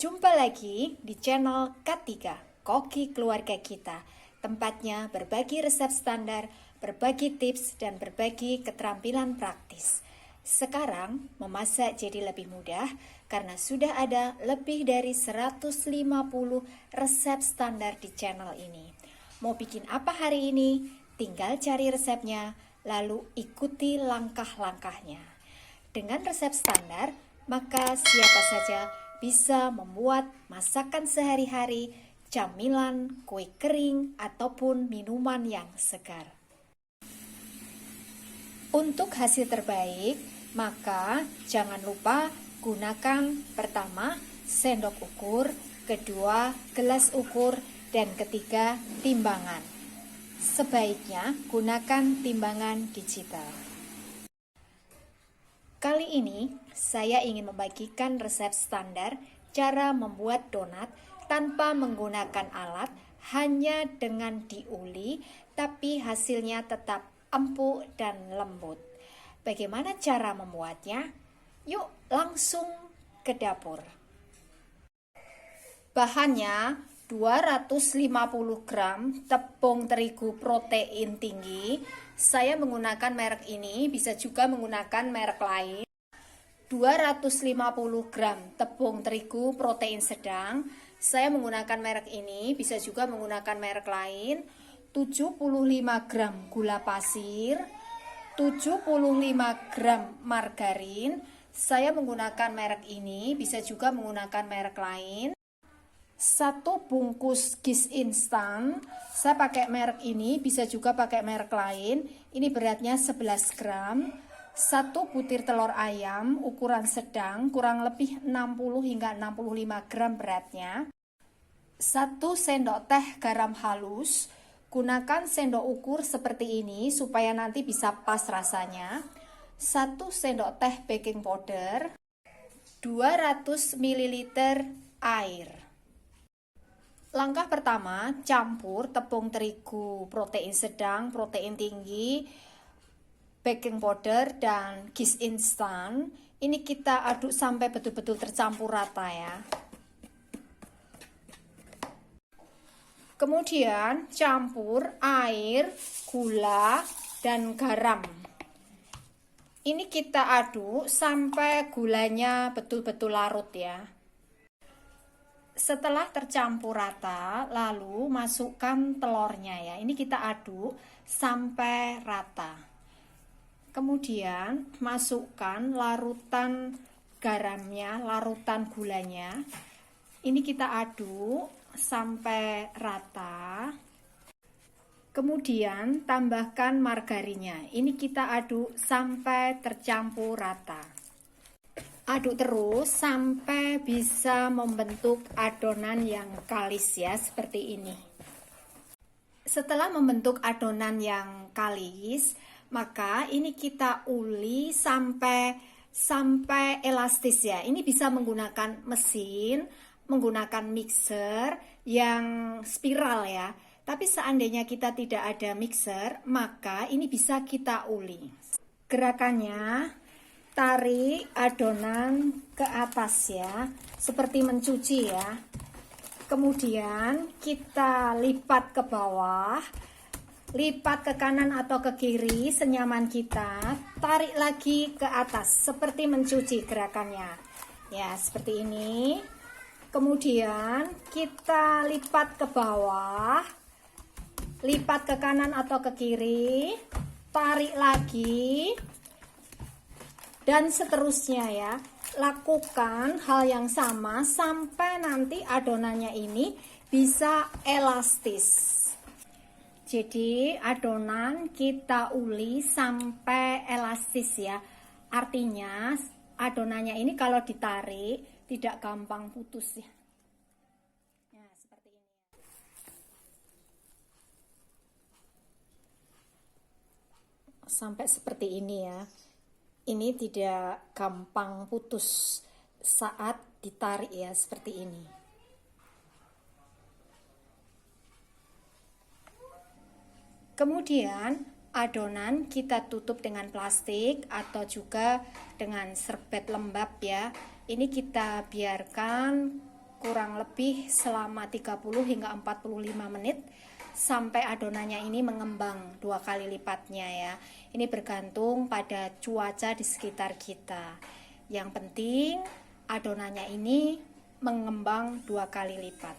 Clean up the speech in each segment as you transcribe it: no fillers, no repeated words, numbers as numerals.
Jumpa lagi di channel K3, Koki Keluarga Kita. Tempatnya berbagi resep standar, berbagi tips, dan berbagi keterampilan praktis. Sekarang memasak jadi lebih mudah karena sudah ada lebih dari 150 resep standar di channel ini. Mau bikin apa hari ini? Tinggal cari resepnya, lalu ikuti langkah-langkahnya. Dengan resep standar, maka siapa saja bisa membuat masakan sehari-hari, camilan, kue kering, ataupun minuman yang segar. Untuk hasil terbaik, maka jangan lupa gunakan pertama sendok ukur, kedua gelas ukur, dan ketiga timbangan. Sebaiknya gunakan timbangan digital. Kali ini saya ingin membagikan resep standar cara membuat donat tanpa menggunakan alat, hanya dengan diuli, tapi hasilnya tetap empuk dan lembut. Bagaimana cara membuatnya? Yuk langsung ke dapur. Bahannya 250 gram tepung terigu protein tinggi. Saya menggunakan merek ini, bisa juga menggunakan merek lain. 250 gram tepung terigu protein sedang. Saya menggunakan merek ini, bisa juga menggunakan merek lain. 75 gram gula pasir, 75 gram margarin. Saya menggunakan merek ini, bisa juga menggunakan merek lain. 1 bungkus kis instan, saya pakai merek ini, bisa juga pakai merek lain. Ini beratnya 11 gram. 1 butir telur ayam ukuran sedang, kurang lebih 60 hingga 65 gram beratnya. 1 sendok teh garam halus, gunakan sendok ukur seperti ini supaya nanti bisa pas rasanya. 1 sendok teh baking powder, 200 ml air. Langkah pertama, campur tepung terigu protein sedang, protein tinggi, baking powder, dan kis instan. Ini kita aduk sampai betul-betul tercampur rata ya. Kemudian campur air, gula, dan garam. Ini kita aduk sampai gulanya betul-betul larut ya. Setelah tercampur rata, lalu masukkan telurnya ya. Ini kita aduk sampai rata. Kemudian masukkan larutan garamnya, larutan gulanya. Ini kita aduk sampai rata. Kemudian tambahkan margarinnya. Ini kita aduk sampai tercampur rata. Aduk terus sampai bisa membentuk adonan yang kalis ya, seperti ini. Setelah membentuk adonan yang kalis, maka ini kita uli sampai elastis ya. Ini bisa menggunakan mesin, menggunakan mixer yang spiral ya. Tapi seandainya kita tidak ada mixer, maka ini bisa kita uli. Gerakannya, tarik adonan ke atas ya, seperti mencuci ya. Kemudian kita lipat ke bawah, lipat ke kanan atau ke kiri senyaman kita, tarik lagi ke atas seperti mencuci gerakannya. Ya, seperti ini. Kemudian kita lipat ke bawah, lipat ke kanan atau ke kiri, tarik lagi. Dan seterusnya ya, lakukan hal yang sama sampai nanti adonannya ini bisa elastis. Jadi adonan kita uli sampai elastis ya. Artinya adonannya ini kalau ditarik tidak gampang putus ya. Nah, seperti ini. Sampai seperti ini ya. Ini tidak gampang putus saat ditarik ya, seperti ini. Kemudian adonan kita tutup dengan plastik atau juga dengan serbet lembab ya. Ini kita biarkan kurang lebih selama 30 hingga 45 menit sampai adonannya ini mengembang 2 kali lipatnya ya. Ini bergantung pada cuaca di sekitar kita. Yang penting adonannya ini mengembang 2 kali lipat.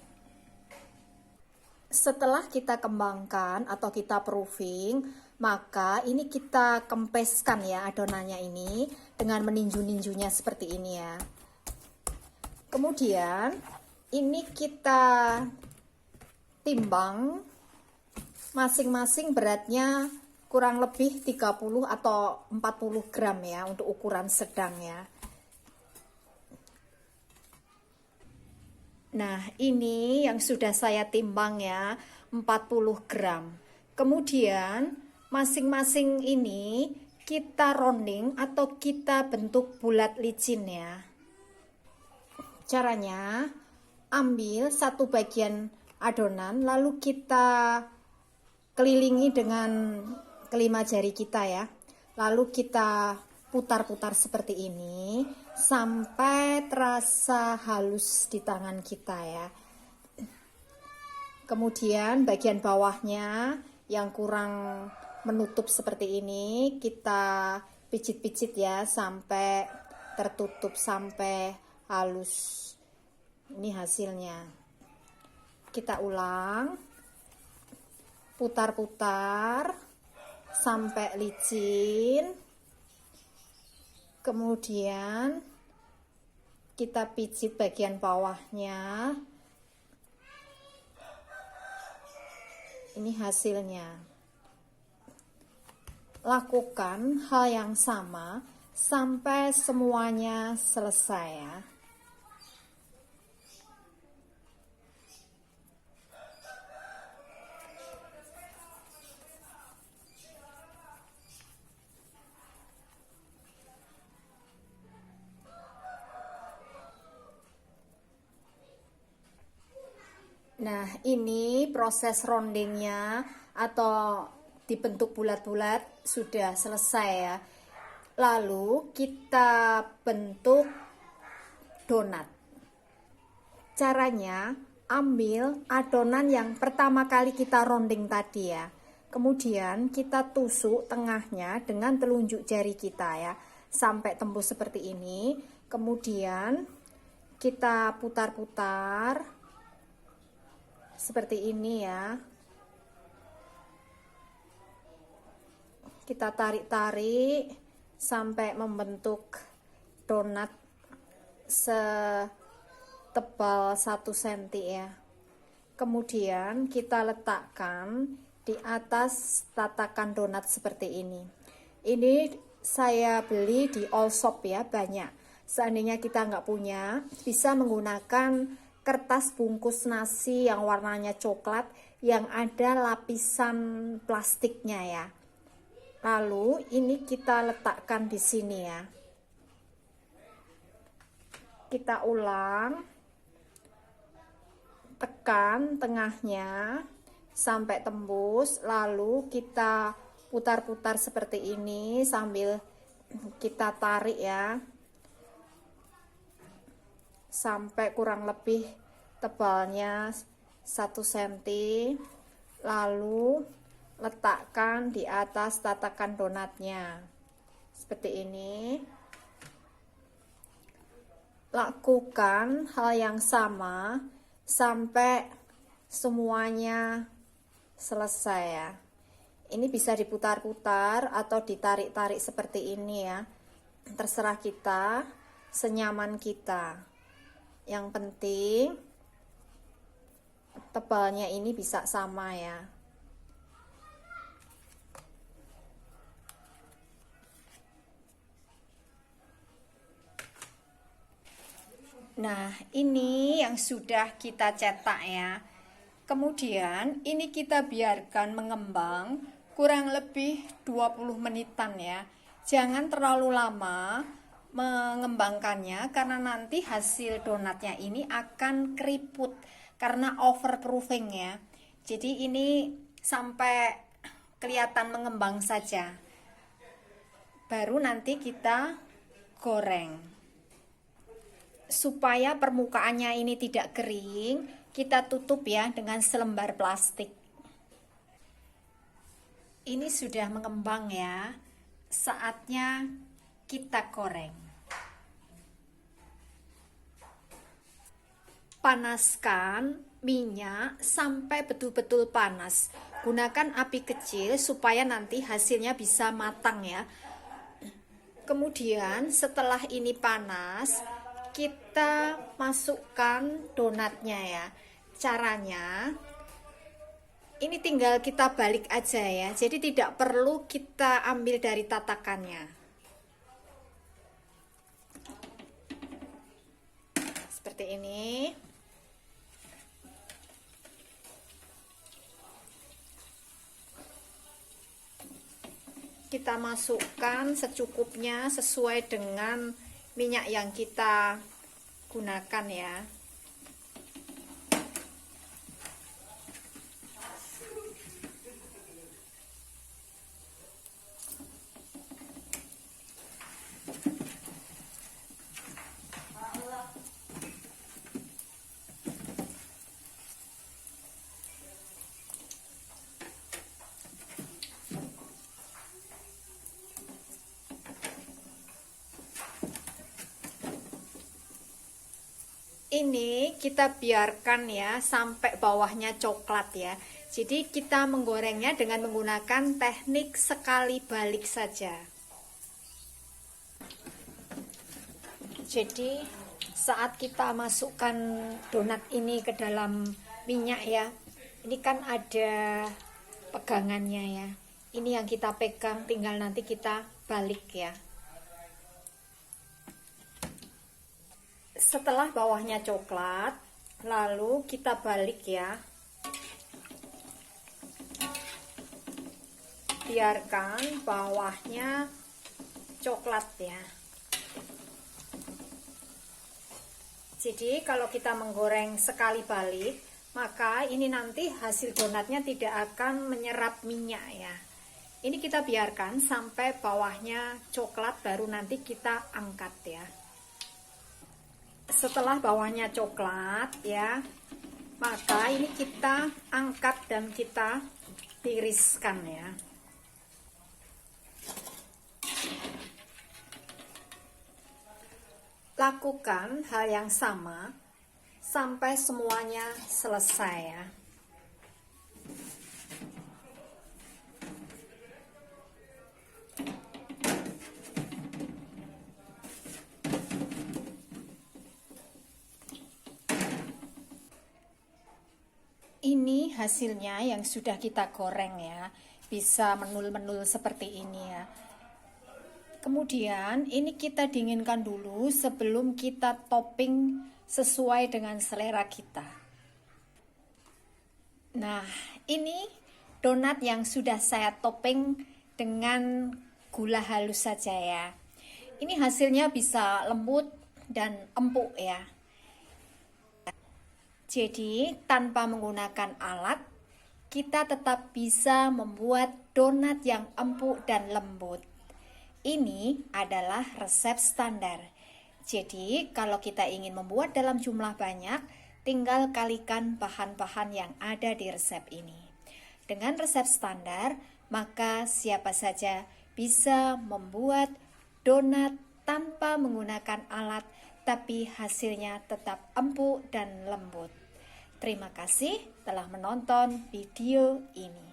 Setelah kita kembangkan atau kita proofing, maka ini kita kempeskan ya adonannya ini dengan meninju-ninjunya seperti ini ya. Kemudian ini kita timbang, masing-masing beratnya kurang lebih 30 atau 40 gram ya untuk ukuran sedang ya. Nah, ini yang sudah saya timbang ya, 40 gram. Kemudian masing-masing ini kita rounding atau kita bentuk bulat licin ya. Caranya, ambil satu bagian adonan lalu kita kelilingi dengan kelima jari kita ya. Lalu kita putar-putar seperti ini sampai terasa halus di tangan kita ya. Kemudian bagian bawahnya yang kurang menutup seperti ini kita pijit-pijit ya sampai tertutup, sampai halus. Ini hasilnya. Kita ulang, putar-putar sampai licin. Kemudian kita pijit bagian bawahnya. Ini hasilnya. Lakukan hal yang sama sampai semuanya selesai ya. Nah, ini proses roundingnya atau dibentuk bulat-bulat sudah selesai ya. Lalu kita bentuk donat. Caranya, ambil adonan yang pertama kali kita rounding tadi ya. Kemudian kita tusuk tengahnya dengan telunjuk jari kita ya, sampai tembus seperti ini. Kemudian kita putar-putar seperti ini ya. Kita tarik-tarik sampai membentuk donat setebal 1 cm ya. Kemudian kita letakkan di atas tatakan donat seperti ini. Ini saya beli di all shop ya, banyak. Seandainya kita nggak punya, bisa menggunakan kertas bungkus nasi yang warnanya coklat yang ada lapisan plastiknya ya. Lalu ini kita letakkan di sini ya. Kita ulang, tekan tengahnya sampai tembus, lalu kita putar-putar seperti ini sambil kita tarik ya, sampai kurang lebih tebalnya 1 cm, lalu letakkan di atas tatakan donatnya seperti ini. Lakukan hal yang sama sampai semuanya selesai ya. Ini bisa diputar-putar atau ditarik-tarik seperti ini ya, terserah kita, senyaman kita. Yang penting tebalnya ini bisa sama ya. Nah, ini yang sudah kita cetak ya. Kemudian ini kita biarkan mengembang kurang lebih 20 menitan ya. Jangan terlalu lama mengembangkannya karena nanti hasil donatnya ini akan keriput karena overproofing ya. Jadi ini sampai kelihatan mengembang saja, baru nanti kita goreng. Supaya permukaannya ini tidak kering, kita tutup ya dengan selembar plastik. Ini sudah mengembang ya. Saatnya kita goreng. Panaskan minyak sampai betul-betul panas. Gunakan api kecil supaya nanti hasilnya bisa matang ya. Kemudian setelah ini panas, kita masukkan donatnya ya. Caranya ini tinggal kita balik aja ya. Jadi tidak perlu kita ambil dari tatakannya. Seperti ini. Kita masukkan secukupnya sesuai dengan minyak yang kita gunakan ya. Ini kita biarkan ya sampai bawahnya coklat ya. Jadi kita menggorengnya dengan menggunakan teknik sekali balik saja. Jadi saat kita masukkan donat ini ke dalam minyak ya, ini kan ada pegangannya ya. Ini yang kita pegang, tinggal nanti kita balik ya. Setelah bawahnya coklat, lalu kita balik ya. Biarkan bawahnya coklat ya. Jadi kalau kita menggoreng sekali balik, maka ini nanti hasil donatnya tidak akan menyerap minyak ya. Ini kita biarkan sampai bawahnya coklat, baru nanti kita angkat ya. Setelah bawahnya coklat ya, maka ini kita angkat dan kita tiriskan ya. Lakukan hal yang sama sampai semuanya selesai ya. Ini hasilnya yang sudah kita goreng ya, bisa menul-menul seperti ini ya. Kemudian ini kita dinginkan dulu sebelum kita topping sesuai dengan selera kita. Nah, ini donat yang sudah saya topping dengan gula halus saja ya. Ini hasilnya bisa lembut dan empuk ya. Jadi, tanpa menggunakan alat, kita tetap bisa membuat donat yang empuk dan lembut. Ini adalah resep standar. Jadi, kalau kita ingin membuat dalam jumlah banyak, tinggal kalikan bahan-bahan yang ada di resep ini. Dengan resep standar, maka siapa saja bisa membuat donat tanpa menggunakan alat, tapi hasilnya tetap empuk dan lembut. Terima kasih telah menonton video ini.